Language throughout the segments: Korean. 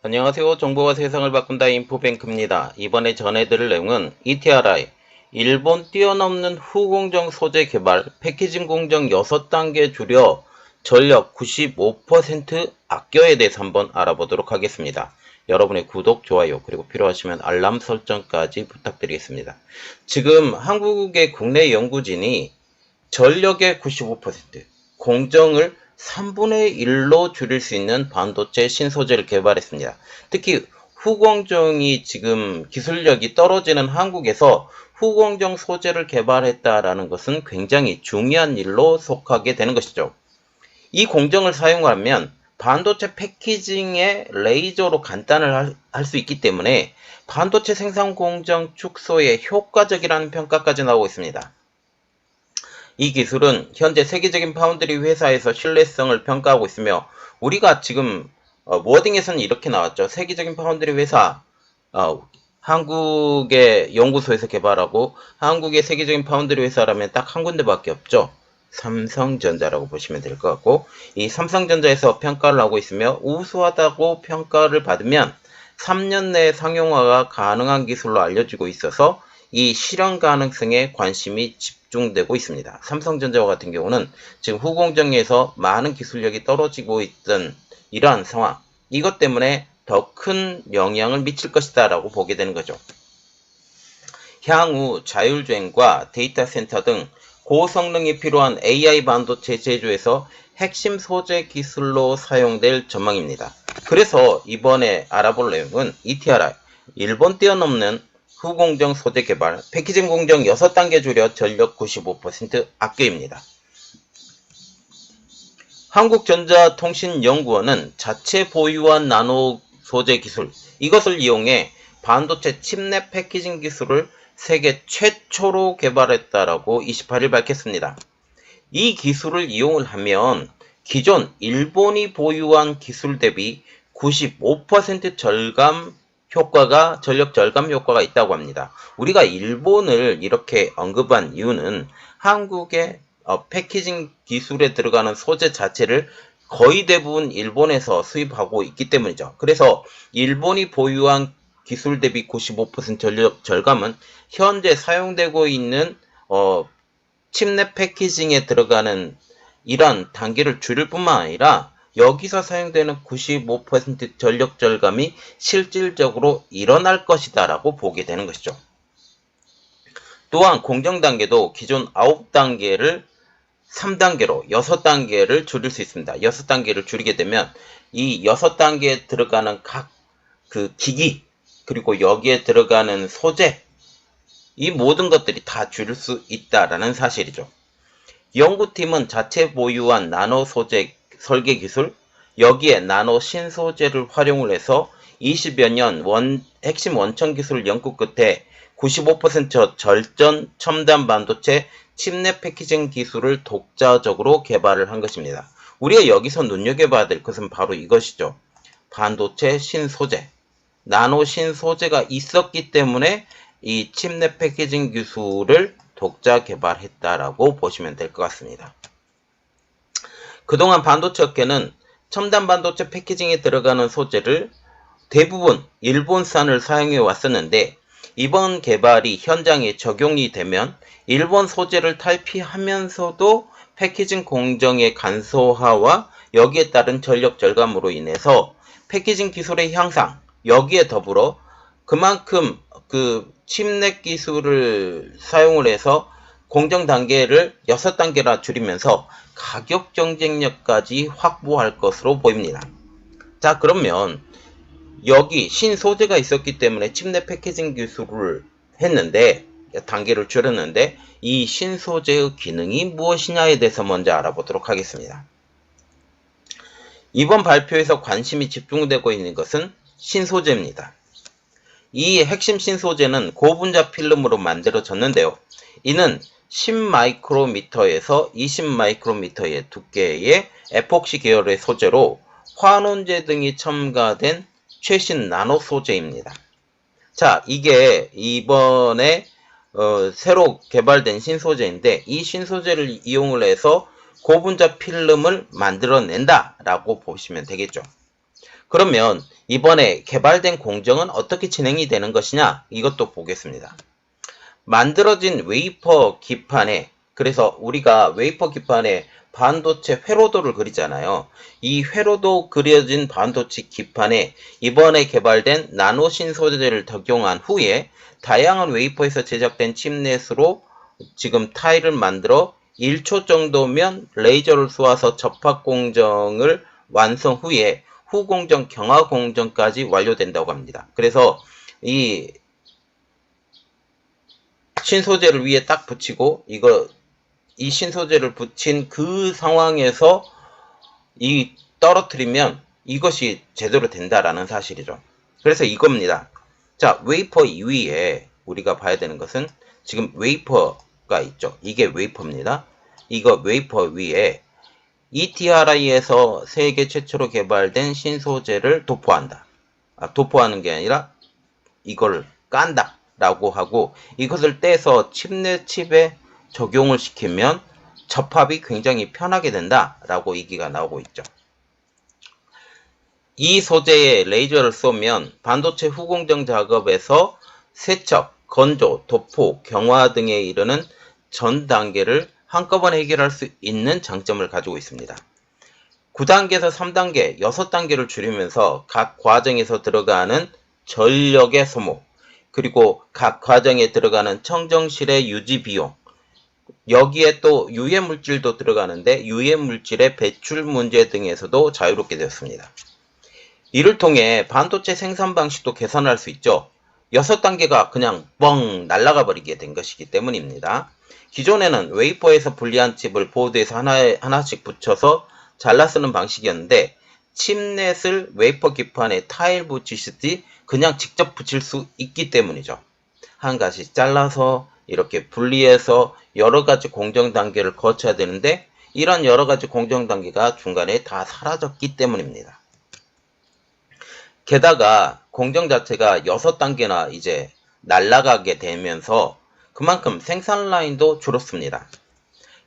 안녕하세요. 정보가 세상을 바꾼다 인포뱅크입니다. 이번에 전해드릴 내용은 ETRI, 일본 뛰어넘는 후공정 소재 개발, 패키징 공정 6단계 줄여 전력 95% 아껴에 대해서 한번 알아보도록 하겠습니다. 여러분의 구독, 좋아요, 그리고 필요하시면 알람 설정까지 부탁드리겠습니다. 지금 한국의 국내 연구진이 전력의 95%, 공정을 3분의 1로 줄일 수 있는 반도체 신소재를 개발했습니다. 특히 후공정이 지금 기술력이 떨어지는 한국에서 후공정 소재를 개발했다라는 것은 굉장히 중요한 일로 속하게 되는 것이죠. 이 공정을 사용하면 반도체 패키징에 레이저로 간단을 할 수 있기 때문에 반도체 생산 공정 축소에 효과적이라는 평가까지 나오고 있습니다. 이 기술은 현재 세계적인 파운드리 회사에서 신뢰성을 평가하고 있으며 우리가 지금 워딩에서는 이렇게 나왔죠. 세계적인 파운드리 회사 한국의 연구소에서 개발하고 한국의 세계적인 파운드리 회사라면 딱 한 군데밖에 없죠. 삼성전자라고 보시면 될 것 같고 이 삼성전자에서 평가를 하고 있으며 우수하다고 평가를 받으면 3년 내에 상용화가 가능한 기술로 알려지고 있어서 이 실현 가능성에 관심이 집중되고 있습니다. 삼성전자와 같은 경우는 지금 후공정에서 많은 기술력이 떨어지고 있던 이러한 상황, 이것 때문에 더 큰 영향을 미칠 것이다 라고 보게 되는 거죠. 향후 자율주행과 데이터 센터 등 고성능이 필요한 AI 반도체 제조에서 핵심 소재 기술로 사용될 전망입니다. 그래서 이번에 알아볼 내용은 ETRI, 일본 뛰어넘는 후공정 소재 개발, 패키징 공정 6단계 줄여 전력 95% 아껴입니다. 한국전자통신연구원은 자체 보유한 나노 소재 기술, 이것을 이용해 반도체 칩넷 패키징 기술을 세계 최초로 개발했다라고 28일 밝혔습니다. 이 기술을 이용을 하면 기존 일본이 보유한 기술 대비 95% 전력 절감 효과가 있다고 합니다. 우리가 일본을 이렇게 언급한 이유는 한국의 패키징 기술에 들어가는 소재 자체를 거의 대부분 일본에서 수입하고 있기 때문이죠. 그래서 일본이 보유한 기술 대비 95% 전력 절감은 현재 사용되고 있는 칩넷 패키징에 들어가는 이런 단계를 줄일 뿐만 아니라 여기서 사용되는 95% 전력 절감이 실질적으로 일어날 것이다 라고 보게 되는 것이죠. 또한 공정 단계도 기존 9단계를 3단계로 6단계를 줄일 수 있습니다. 6단계를 줄이게 되면 이 6단계에 들어가는 각 그 기기 그리고 여기에 들어가는 소재 이 모든 것들이 다 줄일 수 있다라는 사실이죠. 연구팀은 자체 보유한 나노 소재 설계 기술, 여기에 나노 신소재를 활용을 해서 20여 년 핵심 원천 기술 연구 끝에 95% 절전 첨단 반도체 칩넷 패키징 기술을 독자적으로 개발을 한 것입니다. 우리가 여기서 눈여겨봐야 될 것은 바로 이것이죠. 반도체 신소재, 나노 신소재가 있었기 때문에 이 칩넷 패키징 기술을 독자 개발했다라고 보시면 될 것 같습니다. 그동안 반도체 업계는 첨단 반도체 패키징에 들어가는 소재를 대부분 일본산을 사용해 왔었는데 이번 개발이 현장에 적용이 되면 일본 소재를 탈피하면서도 패키징 공정의 간소화와 여기에 따른 전력 절감으로 인해서 패키징 기술의 향상, 여기에 더불어 그만큼 그 칩넷 기술을 사용을 해서 공정 단계를 6단계나 줄이면서 가격 경쟁력까지 확보할 것으로 보입니다. 자, 그러면 여기 신소재가 있었기 때문에 칩넷 패키징 기술을 했는데 단계를 줄였는데 이 신소재의 기능이 무엇이냐에 대해서 먼저 알아보도록 하겠습니다. 이번 발표에서 관심이 집중되고 있는 것은 신소재입니다. 이 핵심 신소재는 고분자 필름으로 만들어졌는데요. 이는 10마이크로미터에서 20마이크로미터의 두께의 에폭시 계열의 소재로 환원제 등이 첨가된 최신 나노 소재입니다. 자, 이게 이번에 새로 개발된 신소재인데 이 신소재를 이용을 해서 고분자 필름을 만들어낸다라고 보시면 되겠죠. 그러면 이번에 개발된 공정은 어떻게 진행이 되는 것이냐? 이것도 보겠습니다. 만들어진 웨이퍼 기판에, 그래서 우리가 웨이퍼 기판에 반도체 회로도를 그리잖아요. 이 회로도 그려진 반도체 기판에 이번에 개발된 나노신 소재를 적용한 후에 다양한 웨이퍼에서 제작된 칩넷으로 지금 타일을 만들어 1초 정도면 레이저를 쏘아서 접합 공정을 완성 후에 후공정, 경화 공정까지 완료된다고 합니다. 그래서 이 신소재를 위에 딱 붙이고 이 신소재를 붙인 그 상황에서 이 떨어뜨리면 이것이 제대로 된다라는 사실이죠. 그래서 이겁니다. 자, 웨이퍼 위에 우리가 봐야 되는 것은 지금 웨이퍼가 있죠. 이게 웨이퍼입니다. 이거 웨이퍼 위에 ETRI에서 세계 최초로 개발된 신소재를 도포한다. 도포하는 게 아니라 이걸 깐다 라고 하고, 이것을 떼서 칩에 적용을 시키면 접합이 굉장히 편하게 된다 라고 얘기가 나오고 있죠. 이 소재에 레이저를 쏘면 반도체 후공정 작업에서 세척, 건조, 도포, 경화 등에 이르는 전 단계를 한꺼번에 해결할 수 있는 장점을 가지고 있습니다. 9단계에서 3단계, 6단계를 줄이면서 각 과정에서 들어가는 전력의 소모, 그리고 각 과정에 들어가는 청정실의 유지 비용, 여기에 또 유해물질도 들어가는데 유해물질의 배출 문제 등에서도 자유롭게 되었습니다. 이를 통해 반도체 생산 방식도 개선할 수 있죠. 6단계가 그냥 뻥 날아가 버리게 된 것이기 때문입니다. 기존에는 웨이퍼에서 분리한 칩을 보드에서 하나씩 붙여서 잘라 쓰는 방식이었는데, 칩넷을 웨이퍼 기판에 타일 붙이시듯이 그냥 직접 붙일 수 있기 때문이죠. 한 가지 잘라서 이렇게 분리해서 여러 가지 공정 단계를 거쳐야 되는데, 이런 여러 가지 공정 단계가 중간에 다 사라졌기 때문입니다. 게다가 공정 자체가 6단계나 이제 날아가게 되면서 그만큼 생산 라인도 줄었습니다.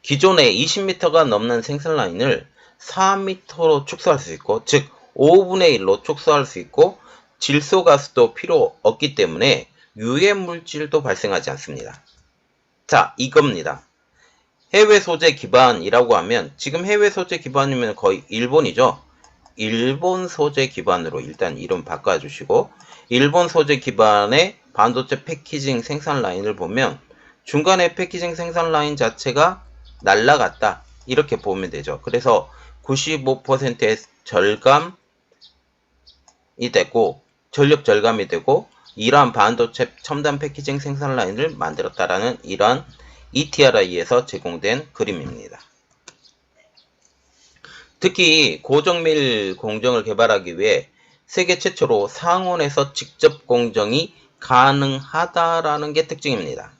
기존에 20m가 넘는 생산 라인을 4m로 축소할 수 있고, 즉 5분의 1로 축소할 수 있고, 질소 가스도 필요 없기 때문에 유해 물질도 발생하지 않습니다. 자, 이겁니다. 해외 소재 기반이라고 하면 지금 해외 소재 기반이면 거의 일본이죠. 일본 소재 기반으로 일단 이름 바꿔주시고, 일본 소재 기반의 반도체 패키징 생산 라인을 보면 중간에 패키징 생산 라인 자체가 날라갔다, 이렇게 보면 되죠. 그래서 95%의 절감이 되고, 전력 절감이 되고, 이러한 반도체 첨단 패키징 생산 라인을 만들었다라는 이러한 ETRI에서 제공된 그림입니다. 특히 고정밀 공정을 개발하기 위해 세계 최초로 상온에서 직접 공정이 가능하다라는 게 특징입니다.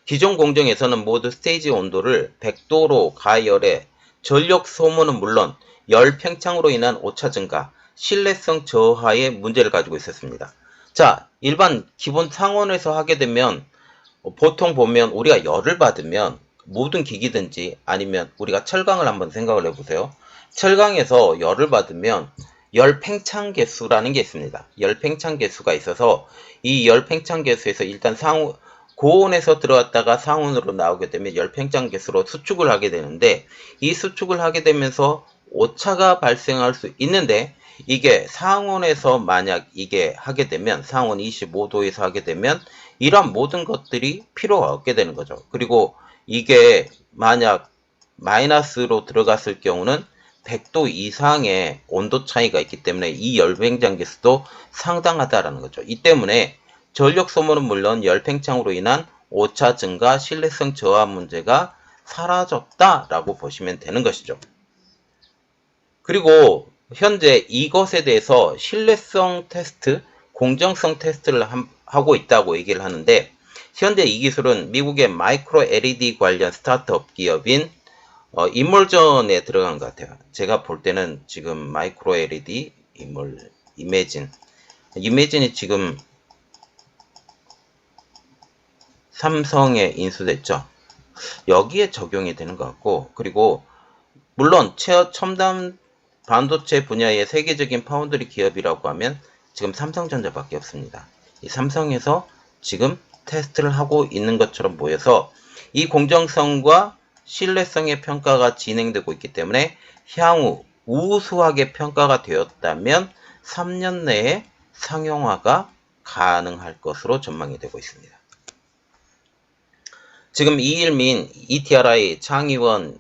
기존 공정에서는 모두 스테이지 온도를 100도로 가열해 전력 소모는 물론 열 팽창으로 인한 오차 증가, 신뢰성 저하의 문제를 가지고 있었습니다. 자, 일반 기본 상온에서 하게 되면 보통 보면 우리가 열을 받으면 모든 기기든지 아니면 우리가 철강을 한번 생각을 해보세요. 철강에서 열을 받으면 열 팽창 개수라는 게 있습니다. 열 팽창 개수가 있어서 이 열 팽창 개수에서 일단 고온에서 들어왔다가 상온으로 나오게 되면 열 팽창 개수로 수축을 하게 되는데, 이 수축을 하게 되면서 오차가 발생할 수 있는데, 이게 상온에서 만약 이게 하게 되면 상온 25도에서 하게 되면 이런 모든 것들이 필요가 없게 되는 거죠. 그리고 이게 만약 마이너스로 들어갔을 경우는 100도 이상의 온도 차이가 있기 때문에 이 열팽창 개수도 상당하다라는 거죠. 이 때문에 전력 소모는 물론 열 팽창으로 인한 오차 증가, 신뢰성 저하 문제가 사라졌다라고 보시면 되는 것이죠. 그리고 현재 이것에 대해서 신뢰성 테스트, 공정성 테스트를 하고 있다고 얘기를 하는데, 현재 이 기술은 미국의 마이크로 LED 관련 스타트업 기업인 이몰전에 들어간 것 같아요. 제가 볼 때는 지금 마이크로 LED, 이매진이 지금 삼성에 인수됐죠. 여기에 적용이 되는 것 같고, 그리고 물론 첨단 반도체 분야의 세계적인 파운드리 기업이라고 하면 지금 삼성전자밖에 없습니다. 이 삼성에서 지금 테스트를 하고 있는 것처럼 보여서 이 공정성과 신뢰성의 평가가 진행되고 있기 때문에 향후 우수하게 평가가 되었다면 3년 내에 상용화가 가능할 것으로 전망이 되고 있습니다. 지금 이일민 ETRI 창의원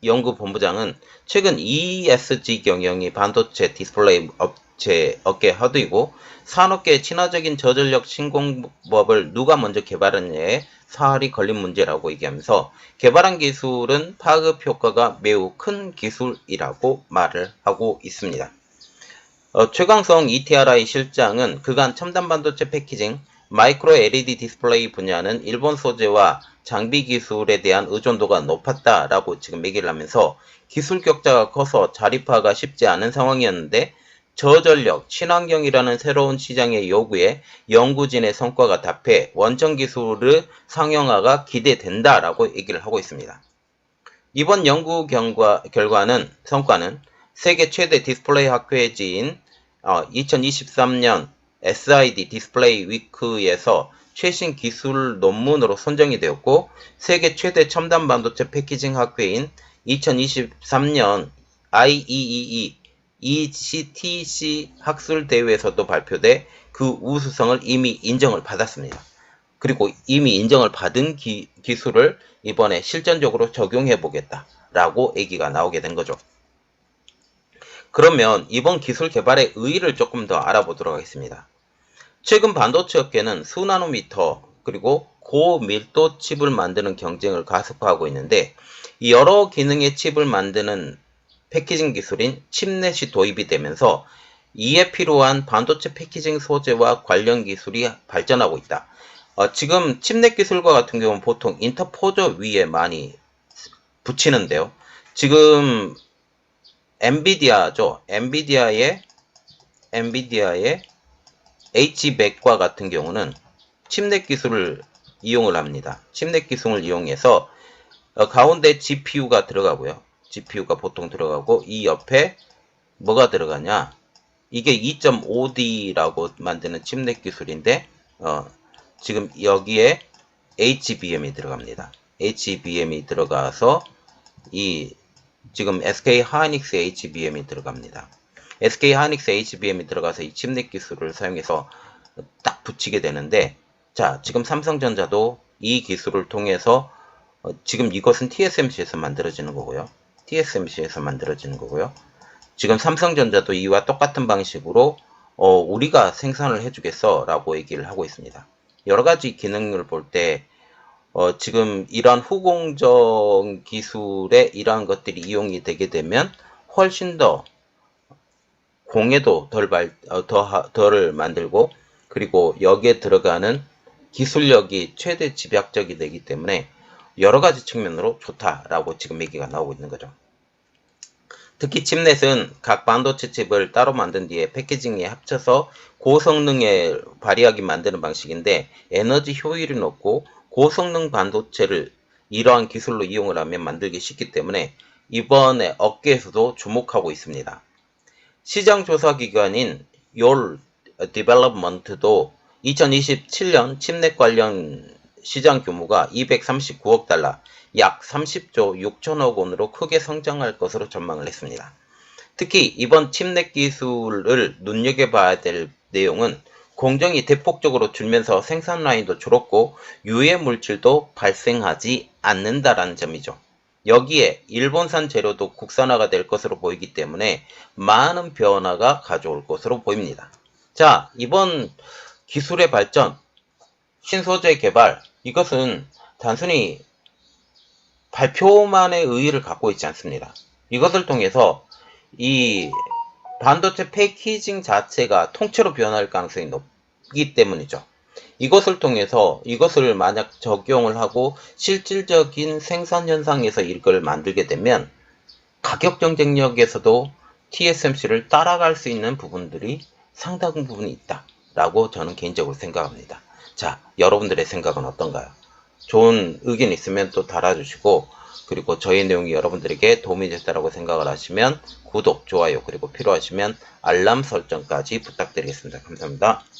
연구본부장은 최근 ESG 경영이 반도체 디스플레이 업계 허드이고 산업계에 친화적인 저전력 신공법을 누가 먼저 개발했냐에 사활이 걸린 문제라고 얘기하면서 개발한 기술은 파급 효과가 매우 큰 기술이라고 말을 하고 있습니다. 최광성 ETRI 실장은 그간 첨단 반도체 패키징, 마이크로 LED 디스플레이 분야는 일본 소재와 장비 기술에 대한 의존도가 높았다라고 지금 얘기를 하면서 기술 격차가 커서 자립화가 쉽지 않은 상황이었는데 저전력, 친환경이라는 새로운 시장의 요구에 연구진의 성과가 답해 원천 기술의 상용화가 기대된다라고 얘기를 하고 있습니다. 이번 연구 성과는 세계 최대 디스플레이 학회지인 2023년 SID 디스플레이 위크에서 최신 기술 논문으로 선정이 되었고 세계 최대 첨단 반도체 패키징 학회인 2023년 IEEE ECTC 학술 대회에서도 발표돼 그 우수성을 이미 인정을 받았습니다. 그리고 이미 인정을 받은 기술을 이번에 실전적으로 적용해 보겠다라고 얘기가 나오게 된 거죠. 그러면 이번 기술 개발의 의의를 조금 더 알아보도록 하겠습니다. 최근 반도체 업계는 수나노미터 그리고 고밀도 칩을 만드는 경쟁을 가속화하고 있는데 여러 기능의 칩을 만드는 패키징 기술인 칩넷이 도입이 되면서 이에 필요한 반도체 패키징 소재와 관련 기술이 발전하고 있다. 지금 칩넷 기술과 같은 경우는 보통 인터포저 위에 많이 붙이는데요. 지금 엔비디아죠. 엔비디아의 H백과 같은 경우는 칩넷 기술을 이용을 합니다. 칩넷 기술을 이용해서 가운데 GPU가 들어가고요. GPU가 보통 들어가고 이 옆에 뭐가 들어가냐? 이게 2.5D라고 만드는 칩넷 기술인데 지금 여기에 HBM이 들어갑니다. HBM이 들어가서 지금 SK 하이닉스 HBM이 들어갑니다. SK 하이닉스 HBM이 들어가서 이 칩넷 기술을 사용해서 딱 붙이게 되는데 자, 지금 삼성전자도 이 기술을 통해서 지금 이것은 TSMC에서 만들어지는 거고요. 지금 삼성전자도 이와 똑같은 방식으로 우리가 생산을 해주겠어 라고 얘기를 하고 있습니다. 여러가지 기능을 볼 때 지금 이러한 후공정 기술에 이러한 것들이 이용이 되게 되면 훨씬 더 공해도 덜 만들고 그리고 여기에 들어가는 기술력이 최대 집약적이 되기 때문에 여러가지 측면으로 좋다라고 지금 얘기가 나오고 있는 거죠. 특히 칩넷은 각 반도체 칩을 따로 만든 뒤에 패키징에 합쳐서 고성능에 발휘하게 만드는 방식인데 에너지 효율이 높고 고성능 반도체를 이러한 기술로 이용을 하면 만들기 쉽기 때문에 이번에 업계에서도 주목하고 있습니다. 시장 조사 기관인 Yole Development도 2027년 칩넷 관련 시장 규모가 239억 달러, 약 30조 6천억 원으로 크게 성장할 것으로 전망을 했습니다. 특히 이번 칩넷 기술을 눈여겨봐야 될 내용은 공정이 대폭적으로 줄면서 생산 라인도 줄었고 유해 물질도 발생하지 않는다라는 점이죠. 여기에 일본산 재료도 국산화가 될 것으로 보이기 때문에 많은 변화가 가져올 것으로 보입니다. 자, 이번 기술의 발전, 신소재 개발, 이것은 단순히 발표만의 의의를 갖고 있지 않습니다. 이것을 통해서 이 반도체 패키징 자체가 통째로 변할 가능성이 높기 때문이죠. 이것을 통해서 이것을 만약 적용을 하고 실질적인 생산 현상에서 이걸 만들게 되면 가격 경쟁력에서도 TSMC를 따라갈 수 있는 부분들이 상당 부분이 있다라고 저는 개인적으로 생각합니다. 자, 여러분들의 생각은 어떤가요? 좋은 의견 있으면 또 달아주시고 그리고 저희 내용이 여러분들에게 도움이 됐다라고 생각을 하시면 구독, 좋아요, 그리고 필요하시면 알람 설정까지 부탁드리겠습니다. 감사합니다.